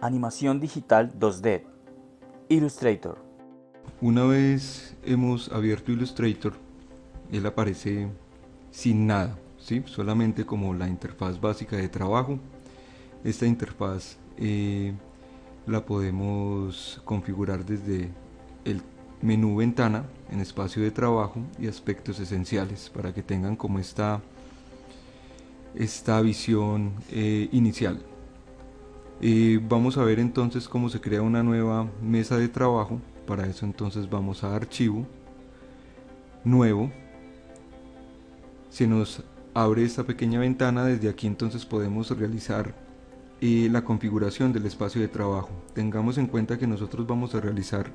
Animación digital 2D. Illustrator. Una vez hemos abierto Illustrator, él aparece sin nada, ¿sí? Solamente como la interfaz básica de trabajo. Esta interfaz la podemos configurar desde el menú ventana en espacio de trabajo y aspectos esenciales para que tengan como esta visión inicial. Vamos a ver entonces cómo se crea una nueva mesa de trabajo. Para eso entonces vamos a archivo, nuevo, se nos abre esta pequeña ventana. Desde aquí entonces podemos realizar la configuración del espacio de trabajo. Tengamos en cuenta que nosotros vamos a realizar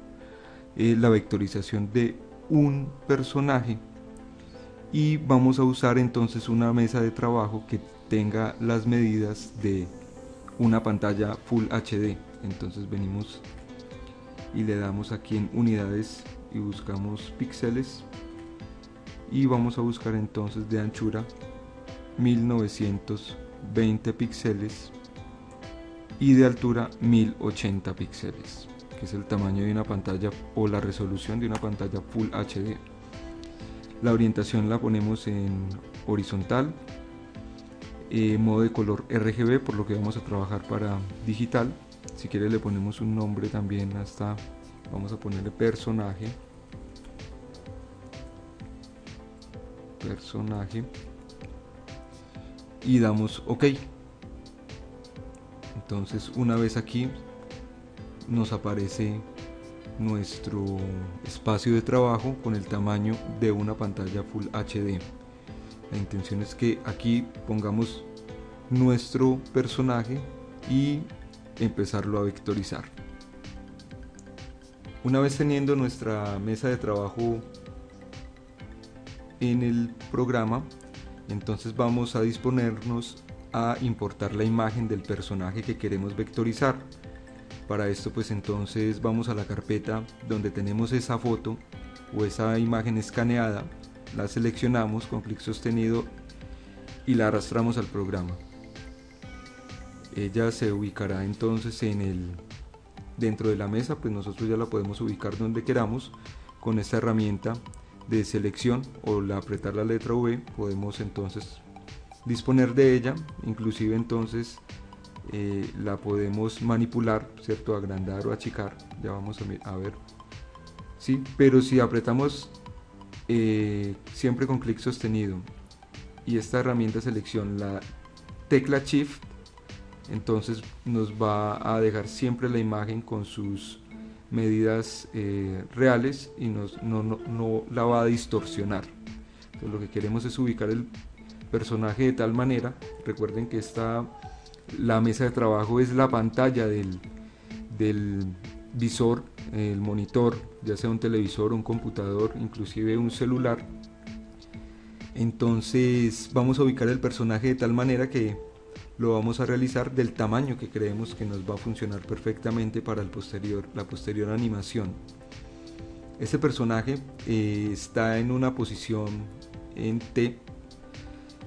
la vectorización de un personaje y vamos a usar entonces una mesa de trabajo que tenga las medidas de una pantalla Full HD. Entonces venimos y le damos aquí en unidades y buscamos píxeles y vamos a buscar entonces de anchura 1920 píxeles y de altura 1080 píxeles, que es el tamaño de una pantalla o la resolución de una pantalla Full HD. La orientación la ponemos en horizontal, modo de color RGB, por lo que vamos a trabajar para digital. Si quiere le ponemos un nombre también, vamos a ponerle personaje y damos OK. Entonces una vez aquí nos aparece nuestro espacio de trabajo con el tamaño de una pantalla Full HD. La intención es que aquí pongamos nuestro personaje y empezarlo a vectorizar. Una vez teniendo nuestra mesa de trabajo en el programa, entonces vamos a disponernos a importar la imagen del personaje que queremos vectorizar. Para esto pues entonces vamos a la carpeta donde tenemos esa foto o esa imagen escaneada, la seleccionamos con clic sostenido y la arrastramos al programa. Ella se ubicará entonces dentro de la mesa, pues nosotros ya la podemos ubicar donde queramos. Con esta herramienta de selección o apretar la letra V podemos entonces disponer de ella, inclusive entonces la podemos manipular, ¿cierto? Agrandar o achicar, ya vamos a ver, ¿sí? Pero si apretamos siempre con clic sostenido y esta herramienta de selección, la tecla Shift, entonces nos va a dejar siempre la imagen con sus medidas reales y no la va a distorsionar. Entonces lo que queremos es ubicar el personaje de tal manera, recuerden que la mesa de trabajo es la pantalla del visor, el monitor, ya sea un televisor, un computador, inclusive un celular. Entonces vamos a ubicar el personaje de tal manera que lo vamos a realizar del tamaño que creemos que nos va a funcionar perfectamente para la posterior animación. Este personaje está en una posición en T,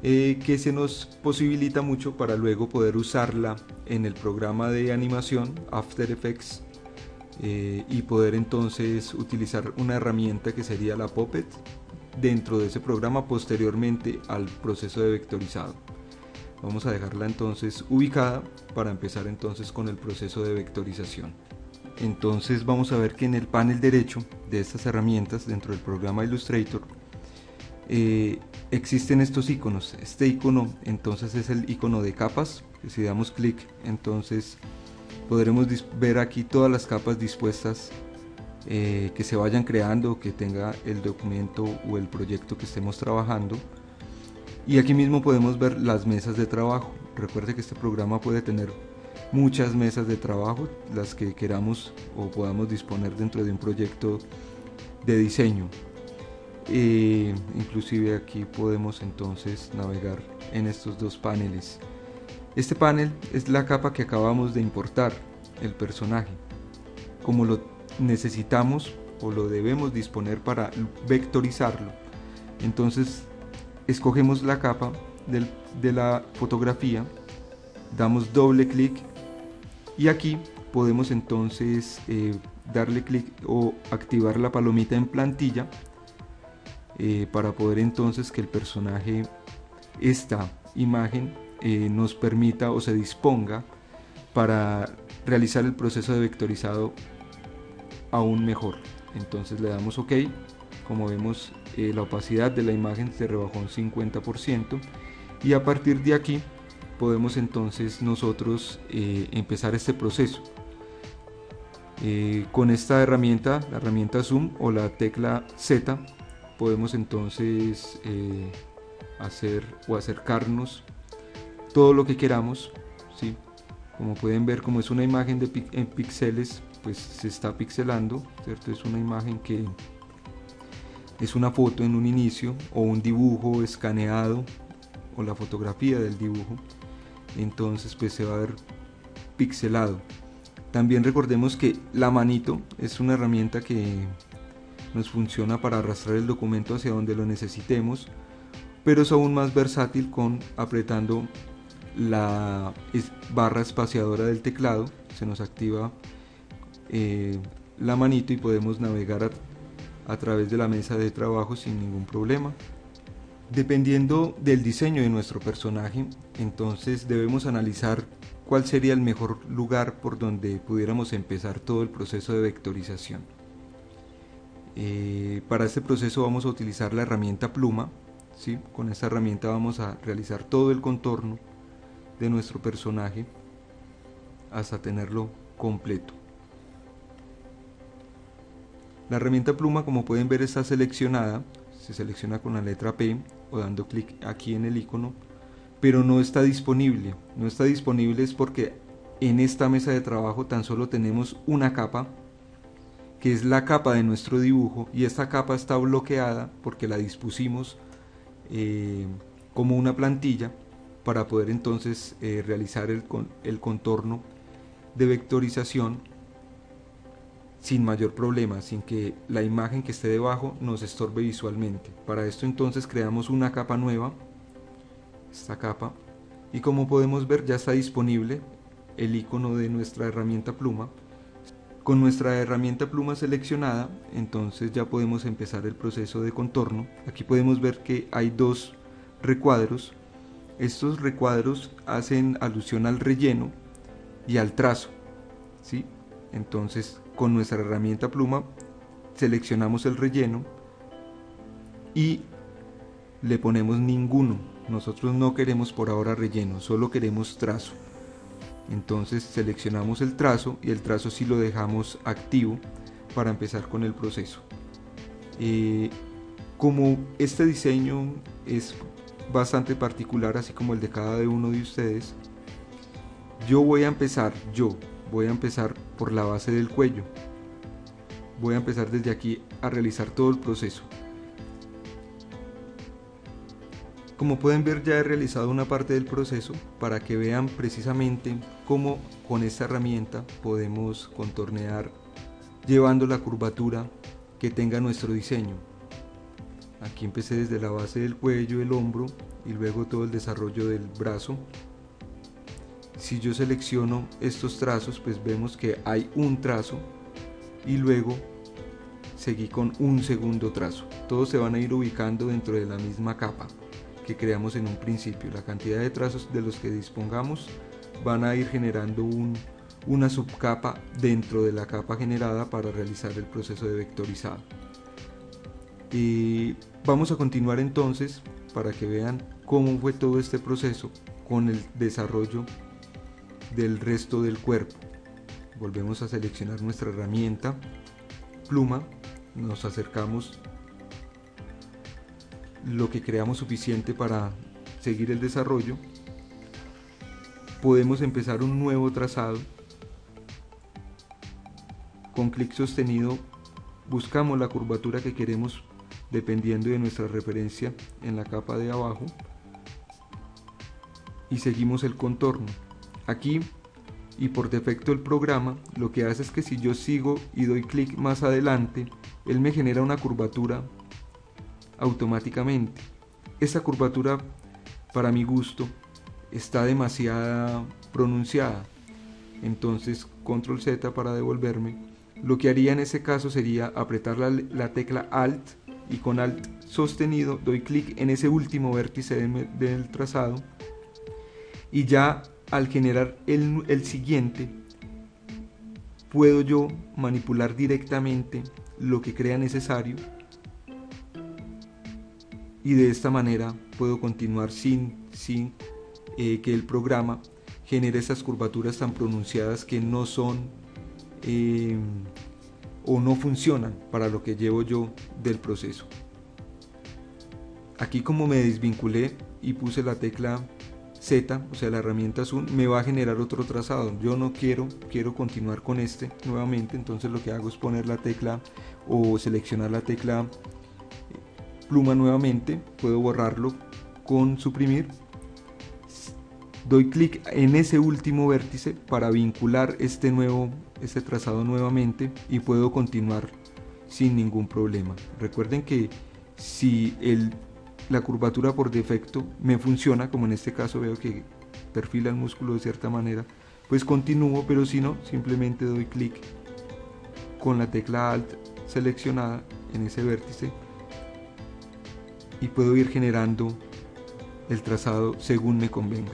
que se nos posibilita mucho para luego poder usarla en el programa de animación After Effects y poder entonces utilizar una herramienta que sería la Puppet dentro de ese programa posteriormente al proceso de vectorizado. Vamos a dejarla entonces ubicada para empezar entonces con el proceso de vectorización. Entonces vamos a ver que en el panel derecho de estas herramientas dentro del programa Illustrator existen estos iconos. Este icono entonces es el icono de capas, que si damos clic entonces podremos ver aquí todas las capas dispuestas que se vayan creando, que tenga el documento o el proyecto que estemos trabajando. Y aquí mismo podemos ver las mesas de trabajo. Recuerde que este programa puede tener muchas mesas de trabajo, las que queramos o podamos disponer dentro de un proyecto de diseño. Inclusive aquí podemos entonces navegar en estos dos paneles. Este panel es la capa que acabamos de importar, el personaje. Como lo necesitamos o lo debemos disponer para vectorizarlo, entonces escogemos la capa de la fotografía, damos doble clic y aquí podemos entonces darle clic o activar la palomita en plantilla para poder entonces que el personaje, esta imagen, nos permita o se disponga para realizar el proceso de vectorizado aún mejor. Entonces le damos OK. Como vemos, la opacidad de la imagen se rebajó un 50% y a partir de aquí podemos entonces nosotros empezar este proceso. Con esta herramienta, la herramienta Zoom o la tecla Z, podemos entonces hacer o acercarnos todo lo que queramos, ¿sí? Como pueden ver, como es una imagen en píxeles, pues se está pixelando, ¿cierto? Es una imagen que es una foto en un inicio o un dibujo escaneado o la fotografía del dibujo, entonces pues se va a ver pixelado. También recordemos que la manito es una herramienta que nos funciona para arrastrar el documento hacia donde lo necesitemos, pero es aún más versátil con apretando la barra espaciadora del teclado. Se nos activa la manito y podemos navegar a través de la mesa de trabajo sin ningún problema. Dependiendo del diseño de nuestro personaje, entonces debemos analizar cuál sería el mejor lugar por donde pudiéramos empezar todo el proceso de vectorización. Para este proceso vamos a utilizar la herramienta pluma, ¿sí? Con esta herramienta vamos a realizar todo el contorno de nuestro personaje hasta tenerlo completo. La herramienta pluma, como pueden ver, está seleccionada, se selecciona con la letra P o dando clic aquí en el icono, pero no está disponible. No está disponible es porque en esta mesa de trabajo tan solo tenemos una capa, que es la capa de nuestro dibujo, y esta capa está bloqueada porque la dispusimos como una plantilla para poder entonces realizar el contorno de vectorización sin mayor problema, sin que la imagen que esté debajo nos estorbe visualmente. Para esto entonces creamos una capa nueva, esta capa, y como podemos ver ya está disponible el icono de nuestra herramienta pluma. Con nuestra herramienta pluma seleccionada, entonces ya podemos empezar el proceso de contorno. Aquí podemos ver que hay dos recuadros. Estos recuadros hacen alusión al relleno y al trazo, ¿sí? Entonces con nuestra herramienta pluma seleccionamos el relleno y le ponemos ninguno. Nosotros no queremos por ahora relleno, solo queremos trazo. Entonces seleccionamos el trazo y el trazo sí lo dejamos activo para empezar con el proceso. Como este diseño es bastante particular, así como el de cada uno de ustedes, yo voy a empezar por la base del cuello. Voy a empezar desde aquí a realizar todo el proceso. Como pueden ver, ya he realizado una parte del proceso para que vean precisamente cómo con esta herramienta podemos contornear llevando la curvatura que tenga nuestro diseño. Aquí empecé desde la base del cuello, el hombro y luego todo el desarrollo del brazo. Si yo selecciono estos trazos, pues vemos que hay un trazo y luego seguí con un segundo trazo. Todos se van a ir ubicando dentro de la misma capa que creamos en un principio. La cantidad de trazos de los que dispongamos van a ir generando una subcapa dentro de la capa generada para realizar el proceso de vectorizado. Vamos a continuar entonces para que vean cómo fue todo este proceso con el desarrollo del resto del cuerpo. Volvemos a seleccionar nuestra herramienta pluma, nos acercamos lo que creamos suficiente para seguir el desarrollo. Podemos empezar un nuevo trazado. Con clic sostenido buscamos la curvatura que queremos dependiendo de nuestra referencia en la capa de abajo y seguimos el contorno. Aquí y por defecto el programa lo que hace es que si yo sigo y doy clic más adelante, él me genera una curvatura automáticamente. esta curvatura para mi gusto está demasiado pronunciada, entonces control Z para devolverme. Lo que haría en ese caso sería apretar la tecla Alt y con Alt sostenido doy clic en ese último vértice del trazado, y ya al generar el siguiente puedo yo manipular directamente lo que crea necesario, y de esta manera puedo continuar sin que el programa genere esas curvaturas tan pronunciadas que no son o no funcionan para lo que llevo yo del proceso. Aquí, como me desvinculé y puse la tecla Z, o sea la herramienta Zoom, me va a generar otro trazado. Yo no quiero continuar con este nuevamente, entonces lo que hago es poner la tecla o seleccionar la tecla pluma nuevamente. Puedo borrarlo con suprimir. Doy clic en ese último vértice para vincular este trazado nuevamente y puedo continuar sin ningún problema. Recuerden que si la curvatura por defecto me funciona, como en este caso veo que perfila el músculo de cierta manera, pues continúo, pero si no, simplemente doy clic con la tecla Alt seleccionada en ese vértice y puedo ir generando el trazado según me convenga.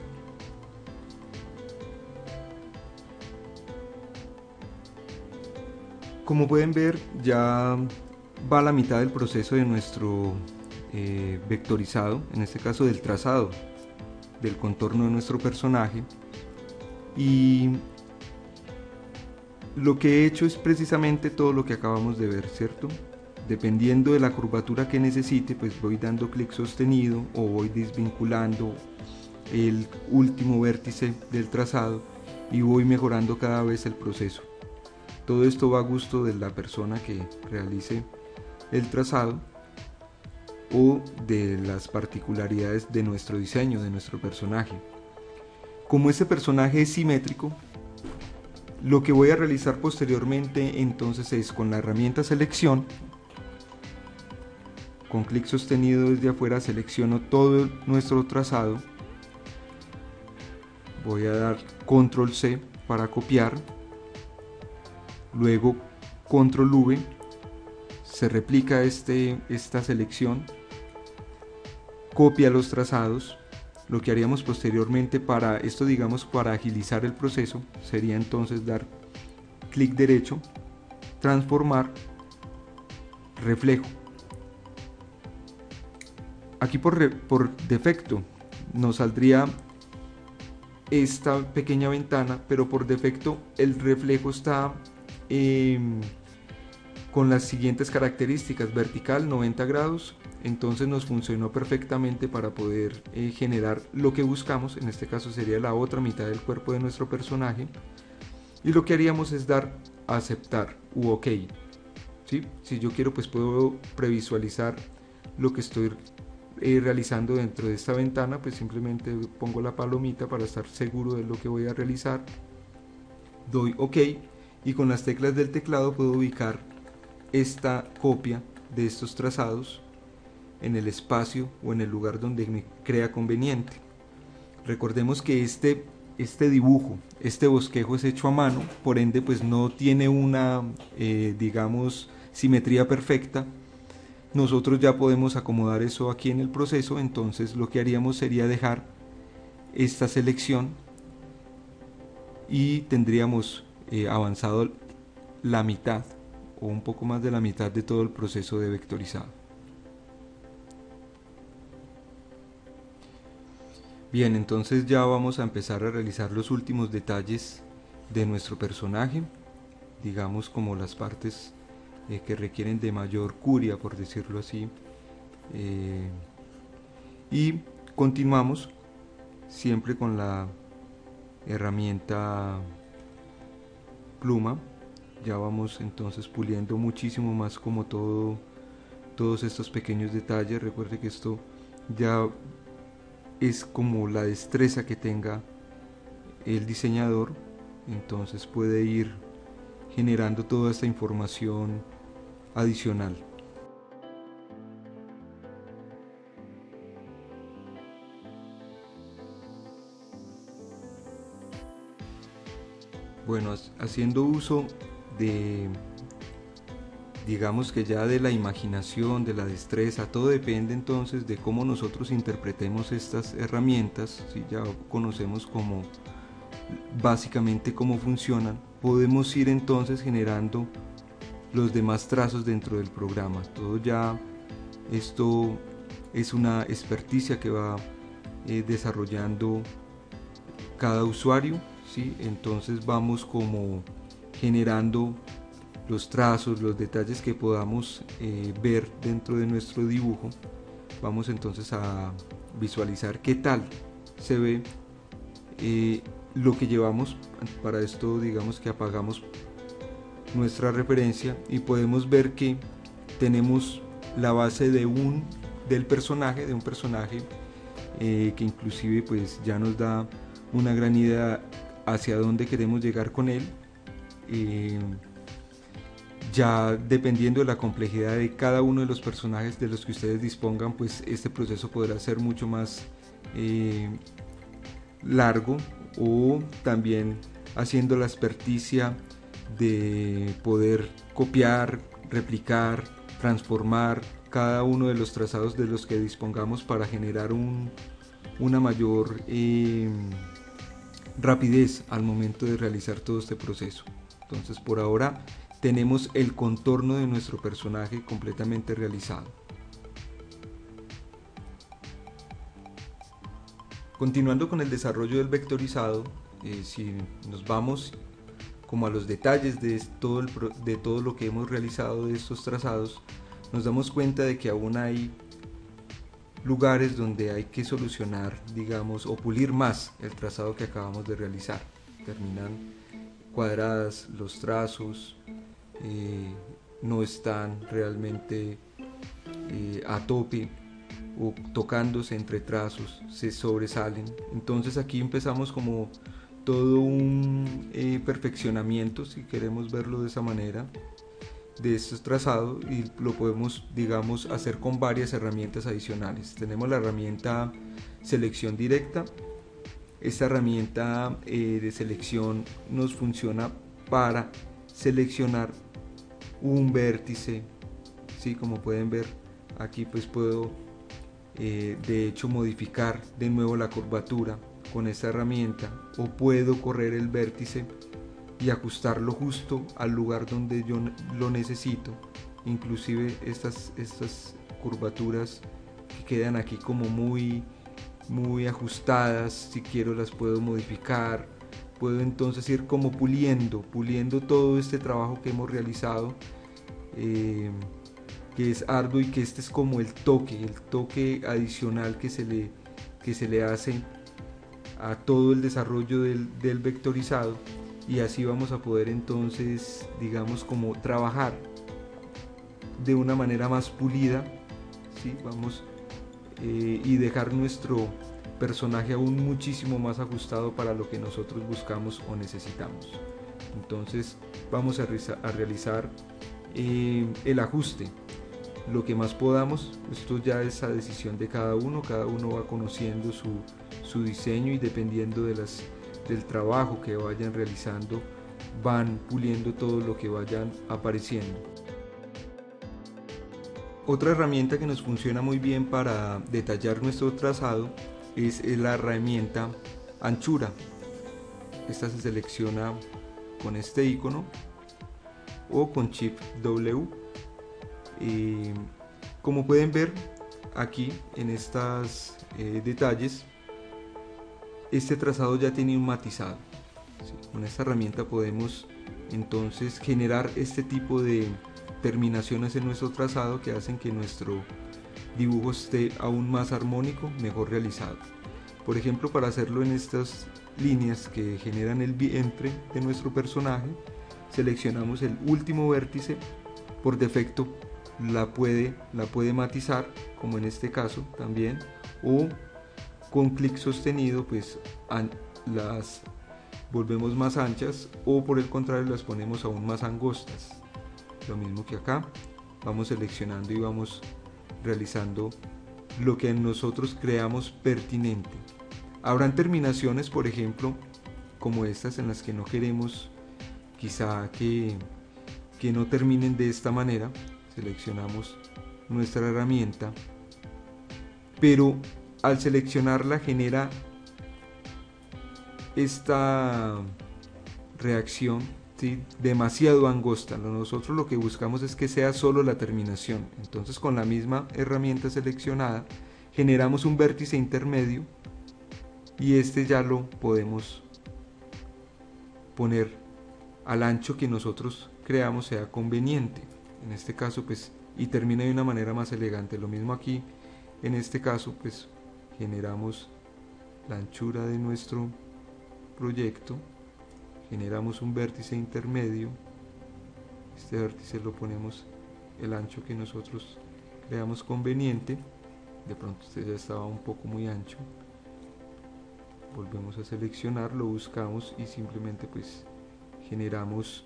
Como pueden ver, ya va a la mitad del proceso de nuestro vectorizado, en este caso del trazado del contorno de nuestro personaje, y lo que he hecho es precisamente todo lo que acabamos de ver, ¿cierto? Dependiendo de la curvatura que necesite, pues voy dando clic sostenido o voy desvinculando el último vértice del trazado y voy mejorando cada vez el proceso. Todo esto va a gusto de la persona que realice el trazado o de las particularidades de nuestro diseño, de nuestro personaje. Como este personaje es simétrico, lo que voy a realizar posteriormente entonces es, con la herramienta selección, con clic sostenido desde afuera selecciono todo nuestro trazado, voy a dar control C para copiar, luego control V, se replica esta selección, copia los trazados. Lo que haríamos posteriormente para esto, digamos para agilizar el proceso, sería entonces dar clic derecho, transformar, reflejo. Aquí por defecto nos saldría esta pequeña ventana, pero por defecto el reflejo está con las siguientes características: vertical 90 grados, entonces nos funcionó perfectamente para poder generar lo que buscamos. En este caso sería la otra mitad del cuerpo de nuestro personaje, y lo que haríamos es dar a aceptar u OK, ¿sí? Si yo quiero, pues puedo previsualizar lo que estoy realizando dentro de esta ventana, pues simplemente pongo la palomita para estar seguro de lo que voy a realizar, doy OK, y con las teclas del teclado puedo ubicar esta copia de estos trazados en el espacio o en el lugar donde me crea conveniente. Recordemos que este dibujo, este bosquejo es hecho a mano, por ende pues no tiene una digamos simetría perfecta. Nosotros ya podemos acomodar eso aquí en el proceso, entonces lo que haríamos sería dejar esta selección y tendríamos avanzado la mitad o un poco más de la mitad de todo el proceso de vectorizado. Bien, entonces ya vamos a empezar a realizar los últimos detalles de nuestro personaje, digamos como las partes que requieren de mayor curia, por decirlo así, y continuamos siempre con la herramienta pluma. Ya vamos entonces puliendo muchísimo más como todos estos pequeños detalles. Recuerde que esto ya es como la destreza que tenga el diseñador, entonces puede ir generando toda esta información adicional. Bueno, haciendo uso de, digamos que ya de la imaginación, de la destreza, todo depende entonces de cómo nosotros interpretemos estas herramientas. Si ya conocemos cómo básicamente cómo funcionan, podemos ir entonces generando los demás trazos dentro del programa. Todo ya esto es una experticia que va desarrollando cada usuario, ¿sí? Entonces vamos como generando los trazos, los detalles que podamos ver dentro de nuestro dibujo. Vamos entonces a visualizar qué tal se ve lo que llevamos. Para esto digamos que apagamos nuestra referencia y podemos ver que tenemos la base de un personaje que inclusive pues ya nos da una gran idea hacia dónde queremos llegar con él. Ya dependiendo de la complejidad de cada uno de los personajes de los que ustedes dispongan, pues este proceso podrá ser mucho más largo, o también haciendo la experticia de poder copiar, replicar, transformar cada uno de los trazados de los que dispongamos para generar una mayor rapidez al momento de realizar todo este proceso. Entonces por ahora tenemos el contorno de nuestro personaje completamente realizado. Continuando con el desarrollo del vectorizado, si nos vamos como a los detalles de todo lo que hemos realizado de estos trazados, nos damos cuenta de que aún hay lugares donde hay que solucionar, digamos, o pulir más el trazado que acabamos de realizar. Terminan cuadradas los trazos, no están realmente a tope o tocándose entre trazos, se sobresalen. Entonces aquí empezamos como todo un perfeccionamiento, si queremos verlo de esa manera, de estos trazados, y lo podemos, digamos, hacer con varias herramientas adicionales. Tenemos la herramienta selección directa. Esta herramienta de selección nos funciona para seleccionar un vértice, ¿sí? Como pueden ver aquí, pues puedo de hecho modificar de nuevo la curvatura con esta herramienta, o puedo correr el vértice y ajustarlo justo al lugar donde yo lo necesito. Inclusive estas curvaturas que quedan aquí como muy ajustadas, si quiero las puedo modificar. Puedo entonces ir como puliendo todo este trabajo que hemos realizado, que es arduo, y que este es como el toque adicional que se le hace a todo el desarrollo del vectorizado. Y así vamos a poder entonces, digamos, como trabajar de una manera más pulida, ¿sí? Vamos y dejar nuestro personaje aún muchísimo más ajustado para lo que nosotros buscamos o necesitamos. Entonces vamos a realizar el ajuste lo que más podamos. Esto ya es a decisión de cada uno va conociendo su diseño, y dependiendo del trabajo que vayan realizando, van puliendo todo lo que vayan apareciendo. Otra herramienta que nos funciona muy bien para detallar nuestro trazado es la herramienta anchura. Esta se selecciona con este icono o con Shift W. Como pueden ver aquí en estos detalles, este trazado ya tiene un matizado. ¿Sí? Con esta herramienta podemos entonces generar este tipo de terminaciones en nuestro trazado que hacen que nuestro dibujo esté aún más armónico, mejor realizado. Por ejemplo, para hacerlo en estas líneas que generan el vientre de nuestro personaje, seleccionamos el último vértice. Por defecto la puede matizar, como en este caso también, o con clic sostenido pues las volvemos más anchas, o por el contrario las ponemos aún más angostas. Lo mismo que acá, vamos seleccionando y vamos realizando lo que nosotros creamos pertinente. Habrán terminaciones, por ejemplo, como estas, en las que no queremos quizá que no terminen de esta manera. Seleccionamos nuestra herramienta, pero al seleccionarla genera esta reacción, ¿sí?, demasiado angosta. Nosotros lo que buscamos es que sea solo la terminación. Entonces, con la misma herramienta seleccionada generamos un vértice intermedio y este ya lo podemos poner al ancho que nosotros creamos sea conveniente. En este caso, pues, y termina de una manera más elegante. Lo mismo aquí, en este caso, pues generamos la anchura de nuestro proyecto, generamos un vértice intermedio. Este vértice lo ponemos el ancho que nosotros creamos conveniente. De pronto este ya estaba un poco muy ancho. Volvemos a seleccionar, lo buscamos y simplemente pues generamos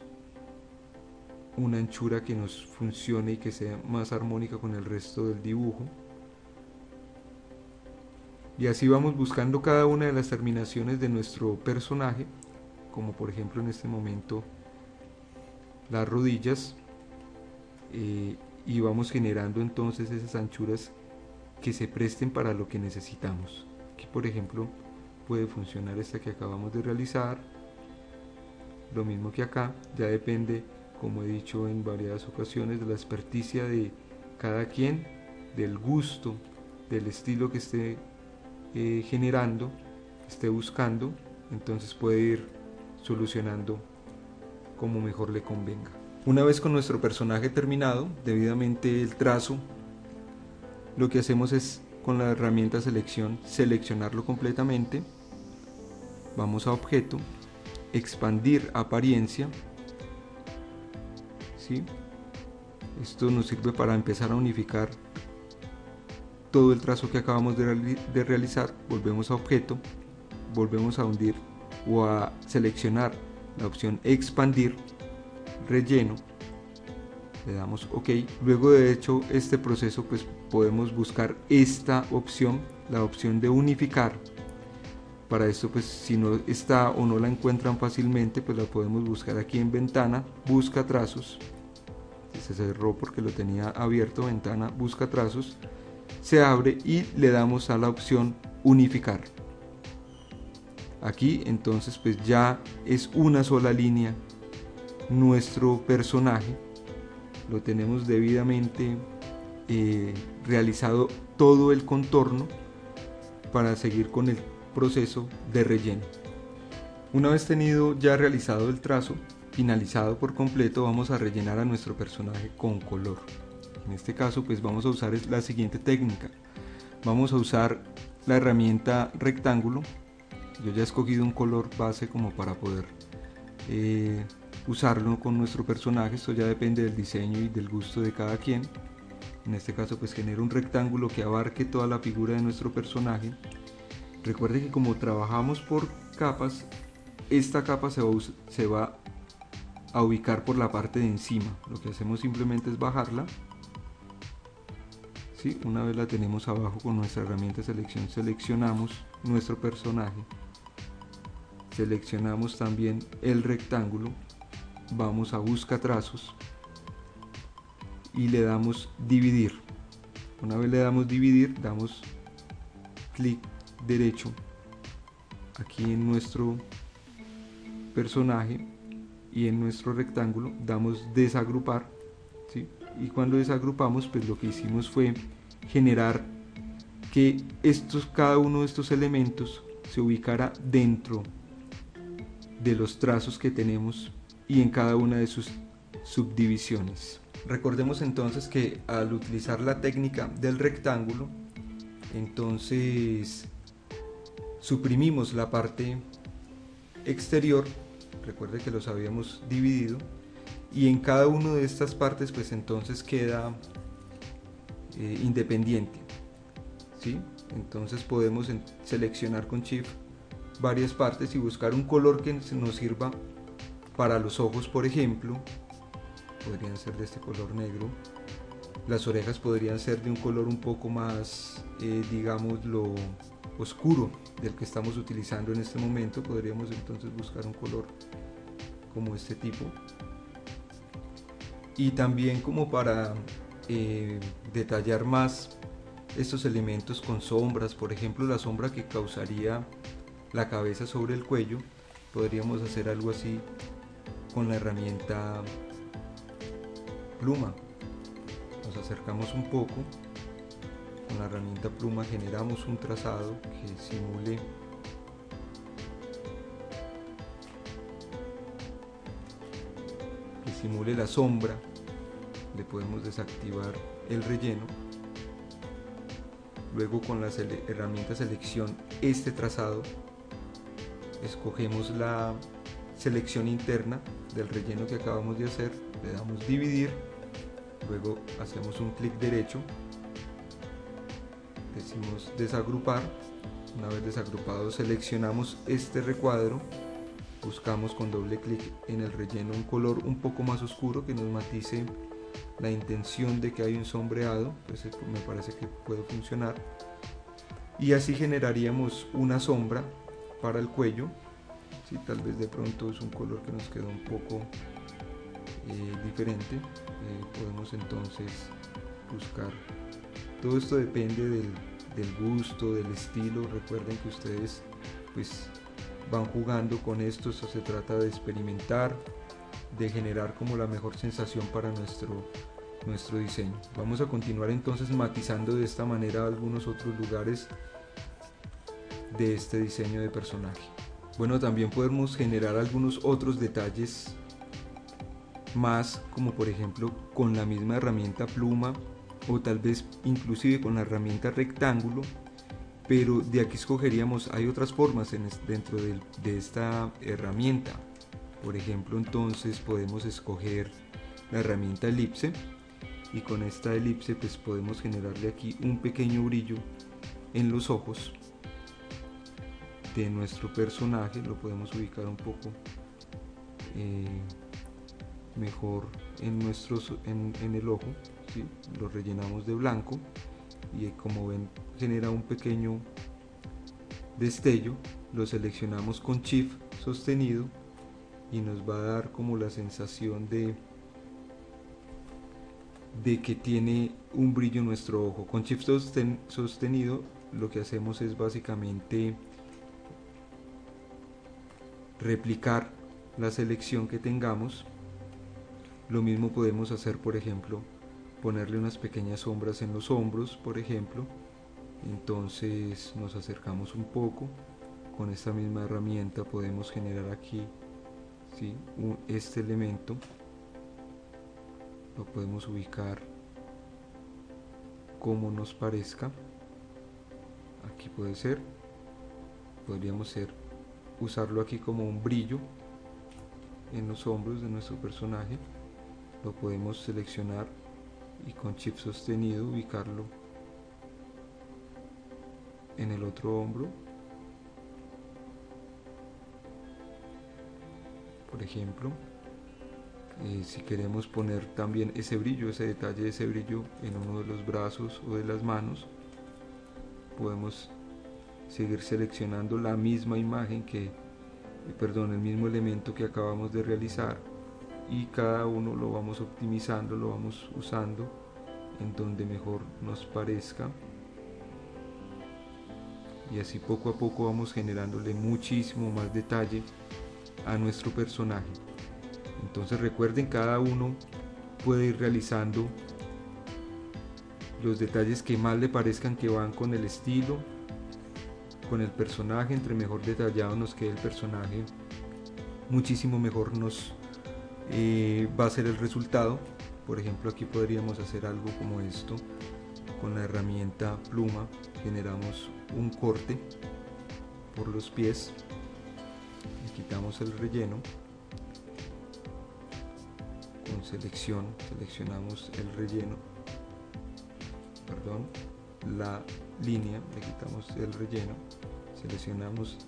una anchura que nos funcione y que sea más armónica con el resto del dibujo. Y así vamos buscando cada una de las terminaciones de nuestro personaje, como por ejemplo en este momento las rodillas, y vamos generando entonces esas anchuras que se presten para lo que necesitamos. Aquí por ejemplo puede funcionar esta que acabamos de realizar, lo mismo que acá. Ya depende, como he dicho en varias ocasiones, de la experticia de cada quien, del gusto, del estilo que esté generando, esté buscando. Entonces puede ir solucionando como mejor le convenga. Una vez con nuestro personaje terminado, debidamente el trazo, lo que hacemos es con la herramienta selección seleccionarlo completamente. Vamos a objeto, expandir apariencia, ¿sí? Esto nos sirve para empezar a unificar todo el trazo que acabamos de realizar. Volvemos a objeto, volvemos a hundir o a seleccionar la opción expandir, relleno, le damos OK. Luego de hecho este proceso, pues podemos buscar esta opción, la opción de unificar. Para esto, pues si no está o no la encuentran fácilmente, pues la podemos buscar aquí en ventana, busca trazos. Se cerró porque lo tenía abierto, ventana, busca trazos, se abre y le damos a la opción unificar. Aquí entonces pues ya es una sola línea nuestro personaje, lo tenemos debidamente realizado todo el contorno para seguir con el proceso de relleno. Una vez tenido ya realizado el trazo finalizado por completo, vamos a rellenar a nuestro personaje con color. En este caso pues vamos a usar la siguiente técnica. Vamos a usar la herramienta rectángulo. Yo ya he escogido un color base como para poder usarlo con nuestro personaje. Esto ya depende del diseño y del gusto de cada quien. En este caso pues genero un rectángulo que abarque toda la figura de nuestro personaje. Recuerde que como trabajamos por capas, esta capa se va a ubicar por la parte de encima. Lo que hacemos simplemente es bajarla. ¿Sí? Una vez la tenemos abajo, con nuestra herramienta selección seleccionamos nuestro personaje, seleccionamos también el rectángulo, vamos a busca trazos y le damos dividir. Una vez le damos dividir, damos clic derecho aquí en nuestro personaje y en nuestro rectángulo damos desagrupar, ¿sí? Y cuando desagrupamos, pues lo que hicimos fue generar que cada uno de estos elementos se ubicara dentro de los trazos que tenemos y en cada una de sus subdivisiones. Recordemos entonces que al utilizar la técnica del rectángulo, entonces suprimimos la parte exterior. Recuerde que los habíamos dividido y en cada una de estas partes pues entonces queda independiente, ¿sí? Entonces podemos seleccionar con Shift varias partes y buscar un color que nos sirva para los ojos, por ejemplo. Podrían ser de este color negro. Las orejas podrían ser de un color un poco más, digámoslo, oscuro del que estamos utilizando en este momento. Podríamos entonces buscar un color como este tipo, y también como para detallar más estos elementos con sombras. Por ejemplo, la sombra que causaría la cabeza sobre el cuello, podríamos hacer algo así con la herramienta pluma. Nos acercamos un poco, con la herramienta pluma generamos un trazado que simule la sombra. Le podemos desactivar el relleno. Luego con la herramienta selección, este trazado, escogemos la selección interna del relleno que acabamos de hacer, le damos dividir, luego hacemos un clic derecho, decimos desagrupar. Una vez desagrupado, seleccionamos este recuadro, buscamos con doble clic en el relleno un color un poco más oscuro que nos matice la intención de que hay un sombreado. Pues me parece que puede funcionar, y así generaríamos una sombra para el cuello. Sí, tal vez de pronto es un color que nos quedó un poco diferente. Podemos entonces buscar. Todo esto depende del gusto, del estilo. Recuerden que ustedes pues van jugando con esto. Esto se trata de experimentar, de generar como la mejor sensación para nuestro diseño. Vamos a continuar entonces matizando de esta manera algunos otros lugares de este diseño de personaje. Bueno, también podemos generar algunos otros detalles más, como por ejemplo con la misma herramienta pluma, o tal vez inclusive con la herramienta rectángulo, pero de aquí escogeríamos, hay otras formas dentro de esta herramienta. Por ejemplo, entonces podemos escoger la herramienta elipse, y con esta elipse pues podemos generarle aquí un pequeño brillo en los ojos de nuestro personaje. Lo podemos ubicar un poco mejor en el ojo, ¿sí? Lo rellenamos de blanco y como ven genera un pequeño destello. Lo seleccionamos con Shift sostenido y nos va a dar como la sensación de que tiene un brillo en nuestro ojo. Con Shift sostenido lo que hacemos es básicamente replicar la selección que tengamos. Lo mismo podemos hacer, por ejemplo, ponerle unas pequeñas sombras en los hombros, por ejemplo. Entonces nos acercamos un poco. Con esta misma herramienta podemos generar aquí, ¿sí?, este elemento. Lo podemos ubicar como nos parezca. Aquí podríamos usarlo aquí como un brillo en los hombros de nuestro personaje. Lo podemos seleccionar y con Shift sostenido ubicarlo en el otro hombro, por ejemplo. Si queremos poner también ese brillo, ese detalle, ese brillo en uno de los brazos o de las manos, podemos seguir seleccionando la misma imagen el mismo elemento que acabamos de realizar, y cada uno lo vamos optimizando, lo vamos usando en donde mejor nos parezca, y así poco a poco vamos generándole muchísimo más detalle a nuestro personaje. Entonces recuerden, cada uno puede ir realizando los detalles que más le parezcan que van con el estilo, con el personaje. Entre mejor detallado nos quede el personaje, muchísimo mejor nos va a ser el resultado. Por ejemplo, aquí podríamos hacer algo como esto. Con la herramienta pluma generamos un corte por los pies, y quitamos el relleno. Con seleccionamos el relleno, la línea, le quitamos el relleno, seleccionamos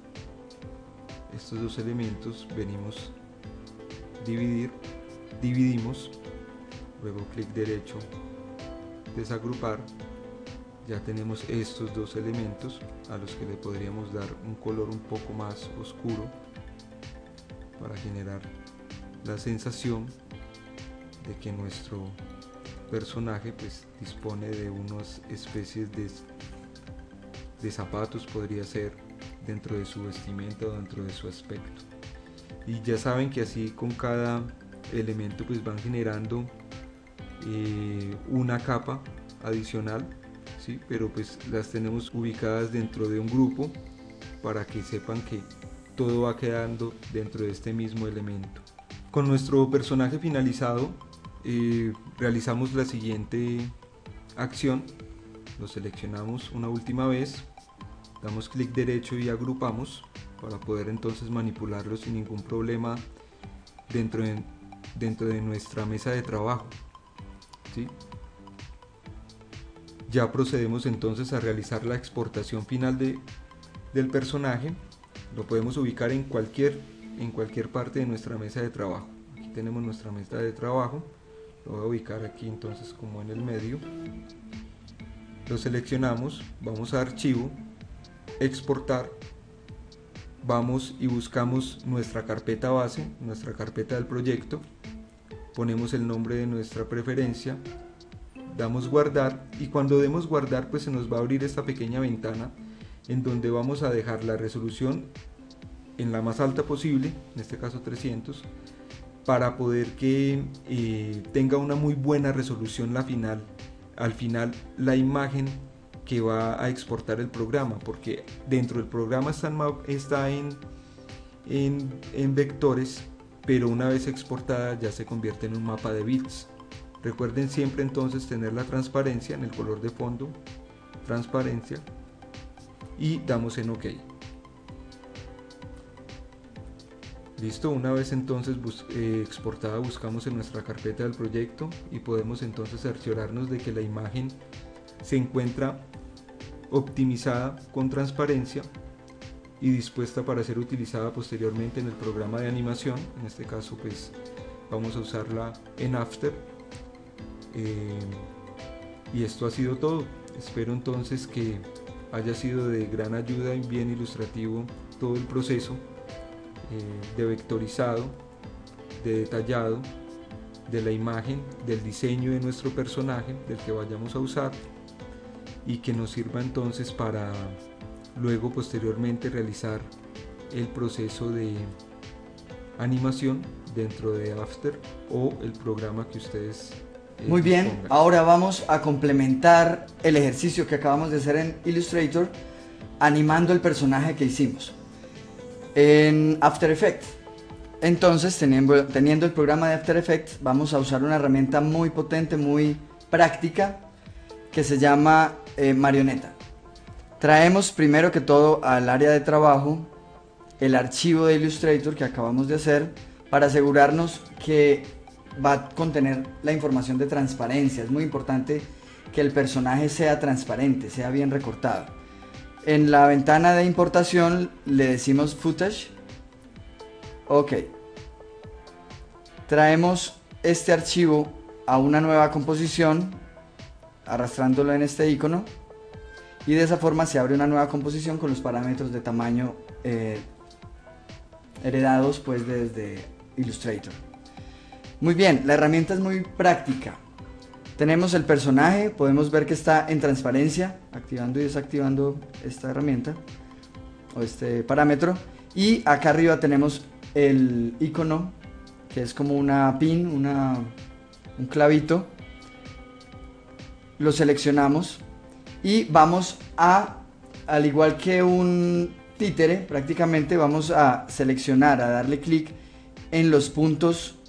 estos dos elementos, venimos dividimos, luego clic derecho, desagrupar. Ya tenemos estos dos elementos a los que le podríamos dar un color un poco más oscuro para generar la sensación de que nuestro personaje pues dispone de unas especies de zapatos, podría ser, dentro de su vestimenta o dentro de su aspecto. Y ya saben que así con cada elemento pues van generando una capa adicional, ¿sí? Pero pues las tenemos ubicadas dentro de un grupo para que sepan que todo va quedando dentro de este mismo elemento. Con nuestro personaje finalizado realizamos la siguiente acción. Lo seleccionamos una última vez, damos clic derecho y agrupamos para poder entonces manipularlo sin ningún problema dentro de nuestra mesa de trabajo, ¿sí? Ya procedemos entonces a realizar la exportación final del personaje. Lo podemos ubicar en cualquier parte de nuestra mesa de trabajo. Aquí tenemos nuestra mesa de trabajo, lo voy a ubicar aquí entonces como en el medio. Lo seleccionamos, vamos a archivo, exportar, vamos y buscamos nuestra carpeta base, nuestra carpeta del proyecto, ponemos el nombre de nuestra preferencia, damos guardar, y cuando demos guardar pues se nos va a abrir esta pequeña ventana en donde vamos a dejar la resolución en la más alta posible, en este caso 300, para poder que tenga una muy buena resolución al final la imagen que va a exportar el programa, porque dentro del programa está en vectores, pero una vez exportada ya se convierte en un mapa de bits. Recuerden siempre entonces tener la transparencia en el color de fondo, transparencia, y damos en OK. Listo, una vez entonces exportada, buscamos en nuestra carpeta del proyecto y podemos entonces cerciorarnos de que la imagen se encuentra optimizada con transparencia y dispuesta para ser utilizada posteriormente en el programa de animación. En este caso pues vamos a usarla en After. Y esto ha sido todo. Espero entonces que haya sido de gran ayuda y bien ilustrativo todo el proceso de vectorizado, de detallado de la imagen, del diseño de nuestro personaje, del que vayamos a usar, y que nos sirva entonces para luego posteriormente realizar el proceso de animación dentro de After o el programa que ustedes muy bien, dispongan. Ahora vamos a complementar el ejercicio que acabamos de hacer en Illustrator animando el personaje que hicimos en After Effects. Entonces, teniendo el programa de After Effects, vamos a usar una herramienta muy potente, muy práctica, que se llama Marioneta. Traemos primero que todo al área de trabajo el archivo de Illustrator que acabamos de hacer para asegurarnos que va a contener la información de transparencia. Es muy importante que el personaje sea transparente, sea bien recortado. En la ventana de importación le decimos Footage. Ok. Traemos este archivo a una nueva composición, arrastrándolo en este icono, y de esa forma se abre una nueva composición con los parámetros de tamaño heredados pues desde Illustrator. Muy bien, la herramienta es muy práctica. Tenemos el personaje, podemos ver que está en transparencia, activando y desactivando esta herramienta o este parámetro, y acá arriba tenemos el icono que es como una pin, un clavito. Lo seleccionamos y vamos al igual que un títere, prácticamente vamos a seleccionar, a darle clic en los puntos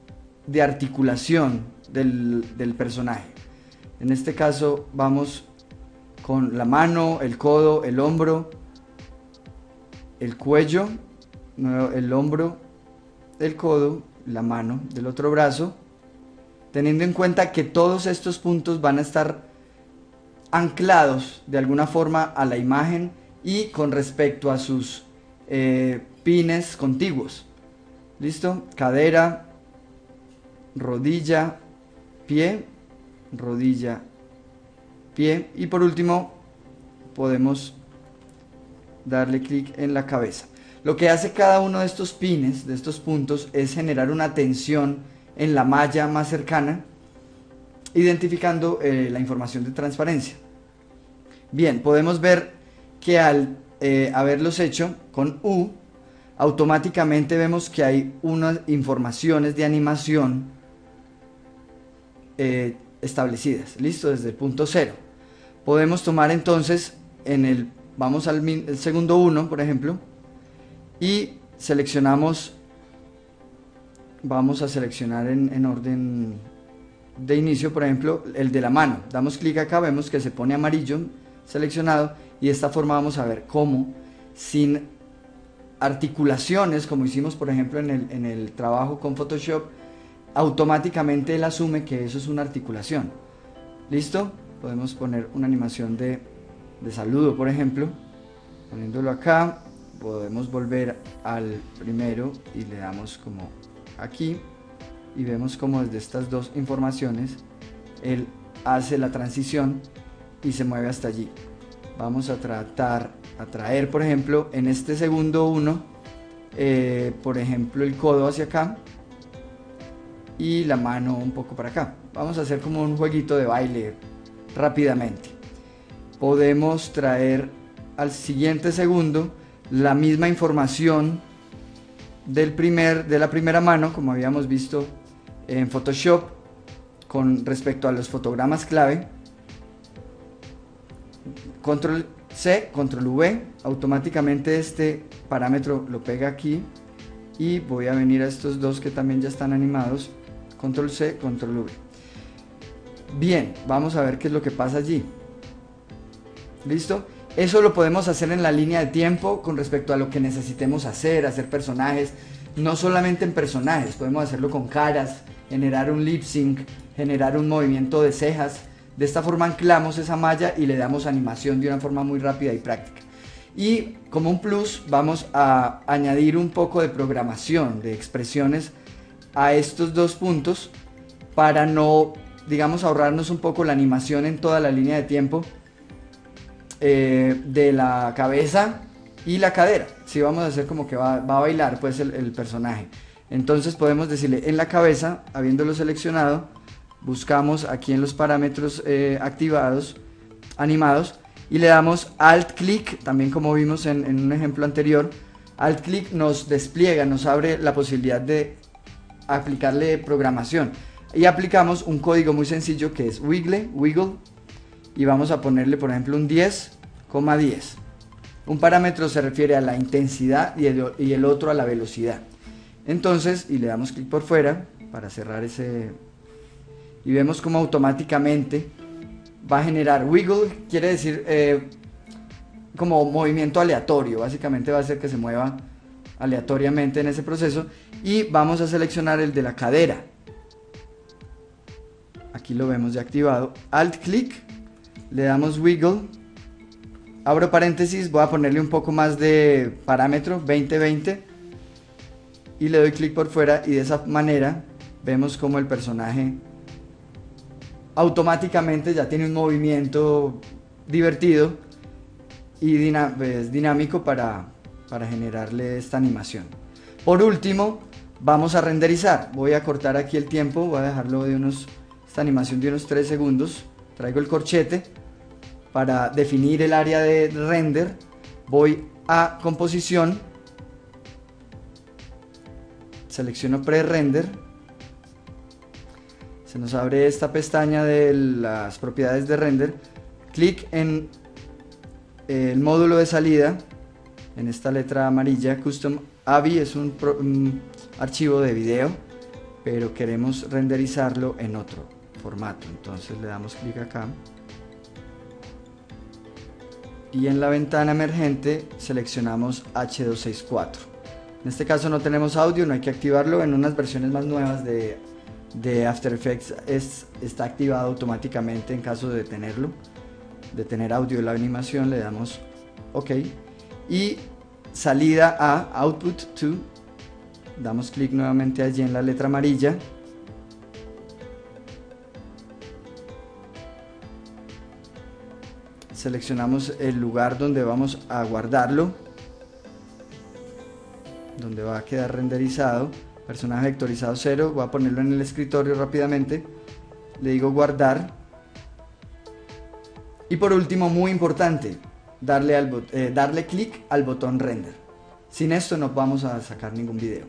de articulación del personaje. En este caso vamos con la mano, el codo, el hombro, el cuello, el hombro, el codo, la mano del otro brazo, teniendo en cuenta que todos estos puntos van a estar anclados de alguna forma a la imagen y con respecto a sus pines contiguos. ¿Listo? Cadera, rodilla, pie, rodilla, pie, y por último podemos darle clic en la cabeza. Lo que hace cada uno de estos pines, de estos puntos, es generar una tensión en la malla más cercana, identificando la información de transparencia. Bien, podemos ver que al haberlos hecho con U, automáticamente vemos que hay unas informaciones de animación establecidas, listo, desde el punto 0. Podemos tomar entonces, vamos al el segundo 1, por ejemplo, y seleccionamos, vamos a seleccionar en orden de inicio, por ejemplo, el de la mano. Damos clic acá, vemos que se pone amarillo seleccionado, y de esta forma vamos a ver cómo, sin articulaciones, como hicimos por ejemplo en el trabajo con Photoshop, automáticamente él asume que eso es una articulación. ¿Listo? Podemos poner una animación de saludo, por ejemplo, poniéndolo acá. Podemos volver al primero y le damos como aquí, y vemos como desde estas dos informaciones él hace la transición y se mueve hasta allí. Vamos a traer, por ejemplo, en este segundo 1, por ejemplo, el codo hacia acá y la mano un poco para acá. Vamos a hacer como un jueguito de baile rápidamente. Podemos traer al siguiente segundo la misma información de la primera mano, como habíamos visto en Photoshop con respecto a los fotogramas clave. Control C, Control V, automáticamente este parámetro lo pega aquí, y voy a venir a estos dos que también ya están animados, Control C, Control V. Bien, vamos a ver qué es lo que pasa allí. ¿Listo? Eso lo podemos hacer en la línea de tiempo con respecto a lo que necesitemos hacer personajes, no solamente en personajes, podemos hacerlo con caras, generar un lip sync, generar un movimiento de cejas. De esta forma anclamos esa malla y le damos animación de una forma muy rápida y práctica. Y como un plus vamos a añadir un poco de programación, de expresiones a estos dos puntos, para no, digamos, ahorrarnos un poco la animación en toda la línea de tiempo de la cabeza y la cadera. Si vamos a hacer como que va a bailar pues el personaje, entonces podemos decirle en la cabeza, habiéndolo seleccionado, buscamos aquí en los parámetros activados, animados, y le damos alt clic, también como vimos en un ejemplo anterior. Alt clic nos despliega, nos abre la posibilidad de aplicarle programación, y aplicamos un código muy sencillo que es wiggle, y vamos a ponerle por ejemplo un 10,10. Un parámetro se refiere a la intensidad y el otro a la velocidad. Entonces, y le damos clic por fuera para cerrar ese, y vemos como automáticamente va a generar wiggle, quiere decir como movimiento aleatorio, básicamente va a hacer que se mueva aleatoriamente en ese proceso. Y vamos a seleccionar el de la cadera, aquí lo vemos ya activado, alt clic, le damos wiggle, abro paréntesis, voy a ponerle un poco más de parámetro, 20-20, y le doy clic por fuera, y de esa manera vemos como el personaje automáticamente ya tiene un movimiento divertido y dinámico para generarle esta animación. Por último, vamos a renderizar. Voy a cortar aquí el tiempo, voy a dejarlo de esta animación de unos 3 segundos. Traigo el corchete para definir el área de render. Voy a composición, selecciono pre-render. Se nos abre esta pestaña de las propiedades de render, clic en el módulo de salida, en esta letra amarilla, Custom AVI, es un archivo de video, pero queremos renderizarlo en otro formato, entonces le damos clic acá, y en la ventana emergente seleccionamos H264. En este caso no tenemos audio, no hay que activarlo. En unas versiones más nuevas de After Effects está activado automáticamente en caso de tenerlo, de tener audio de la animación. Le damos OK, y salida a Output to, damos clic nuevamente allí en la letra amarilla, seleccionamos el lugar donde vamos a guardarlo, donde va a quedar renderizado, personaje vectorizado 0, voy a ponerlo en el escritorio rápidamente, le digo guardar, y por último, muy importante, darle clic al botón render. Sin esto no vamos a sacar ningún video.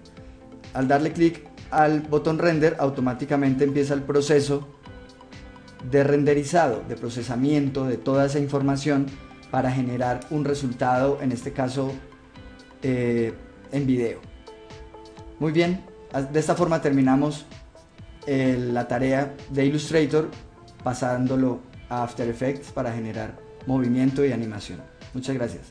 Al darle clic al botón render, automáticamente empieza el proceso de renderizado, de procesamiento de toda esa información para generar un resultado, en este caso en video. Muy bien, de esta forma terminamos la tarea de Illustrator pasándolo a After Effects para generar movimiento y animación. Muchas gracias.